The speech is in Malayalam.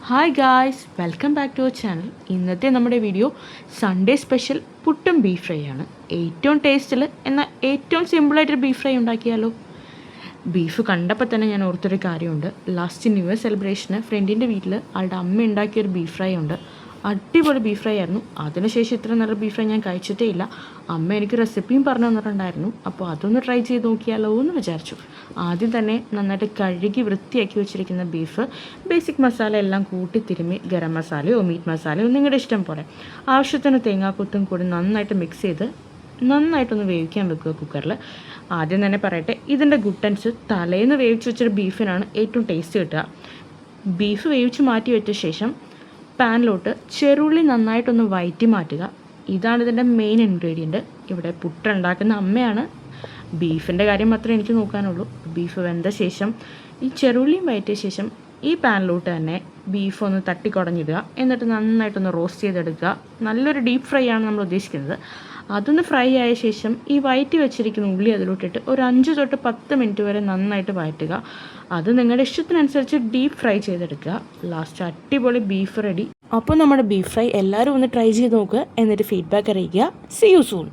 Hi guys, welcome back to our channel. ഇന്നത്തെ നമ്മുടെ വീഡിയോ സൺഡേ സ്പെഷ്യൽ പുട്ടും ബീഫ് ഫ്രൈ ആണ്. ഏറ്റവും ടേസ്റ്റിൽ എന്നാൽ ഏറ്റവും സിമ്പിളായിട്ടൊരു ബീഫ് ഫ്രൈ ഉണ്ടാക്കിയാലോ. ബീഫ് കണ്ടപ്പോൾ തന്നെ ഞാൻ ഓർത്തൊരു കാര്യമുണ്ട്. ലാസ്റ്റ് ന്യൂ ഇയർ സെലിബ്രേഷന് ഫ്രണ്ടിൻ്റെ വീട്ടിൽ ആളുടെ അമ്മ ഉണ്ടാക്കിയൊരു ബീഫ് ഫ്രൈ ഉണ്ട്. അടിപൊളി ബീഫ് ഫ്രൈ ആയിരുന്നു. അതിനുശേഷം ഇത്ര നല്ല ബീഫ് ഫ്രൈ ഞാൻ കഴിച്ചിട്ടേ ഇല്ല. അമ്മ എനിക്ക് റെസിപ്പിയും പറഞ്ഞു തന്നിട്ടുണ്ടായിരുന്നു. അപ്പോൾ അതൊന്ന് ട്രൈ ചെയ്ത് നോക്കിയാലോ എന്ന് വിചാരിച്ചു. ആദ്യം തന്നെ നന്നായിട്ട് കഴുകി വൃത്തിയാക്കി വെച്ചിരിക്കുന്ന ബീഫ് ബേസിക് മസാല എല്ലാം കൂട്ടി തിരുമ്മി ഗരം മസാലയോ മീറ്റ് മസാലയോ നിങ്ങളുടെ ഇഷ്ടം പോലെ ആവശ്യത്തിന് തേങ്ങാക്കൊത്തും കൂടി നന്നായിട്ട് മിക്സ് ചെയ്ത് നന്നായിട്ടൊന്ന് വേവിക്കാൻ വെക്കുക കുക്കറിൽ. ആദ്യം തന്നെ പറയട്ടെ, ഇതിൻ്റെ ഗുട്ടൻസ് തലേന്ന് വേവിച്ച് വെച്ചൊരു ബീഫിനാണ് ഏറ്റവും ടേസ്റ്റ് കിട്ടുക. ബീഫ് വേവിച്ച് മാറ്റി വെച്ച ശേഷം പാനിലോട്ട് ചെറുള്ളി നന്നായിട്ടൊന്ന് വഴറ്റി മാറ്റുക. ഇതാണ് ഇതിൻ്റെ മെയിൻ ഇൻഗ്രീഡിയൻറ്റ്. ഇവിടെ പുട്ടുണ്ടാക്കുന്ന അമ്മയാണ്. ബീഫിൻ്റെ കാര്യം മാത്രമേ എനിക്ക് നോക്കാനുള്ളൂ. ബീഫ് വെന്ത ശേഷം ഈ ചെറുള്ളിയും വഴറ്റിയ ശേഷം ഈ പാനിലോട്ട് തന്നെ ബീഫ് ഒന്ന് തട്ടിക്കുടഞ്ഞിടുക. എന്നിട്ട് നന്നായിട്ടൊന്ന് റോസ്റ്റ് ചെയ്തെടുക്കുക. നല്ലൊരു ഡീപ്പ് ഫ്രൈ ആണ് നമ്മൾ ഉദ്ദേശിക്കുന്നത്. അതൊന്ന് ഫ്രൈ ആയ ശേഷം ഈ വഴറ്റി വെച്ചിരിക്കുന്ന ഉള്ളി അതിലോട്ടിട്ട് ഒരു 5 തൊട്ട് 10 മിനിറ്റ് വരെ നന്നായിട്ട് വഴറ്റുക. അത് നിങ്ങളുടെ ഇഷ്ടത്തിനനുസരിച്ച് ഡീപ്പ് ഫ്രൈ ചെയ്തെടുക്കുക. ലാസ്റ്റ് അടിപൊളി ബീഫ് റെഡി. അപ്പോൾ നമ്മുടെ ബീഫ് ഫ്രൈ എല്ലാവരും ഒന്ന് ട്രൈ ചെയ്ത് നോക്കുക. എന്നിട്ട് ഫീഡ്ബാക്ക് അറിയിക്കുക. See you soon.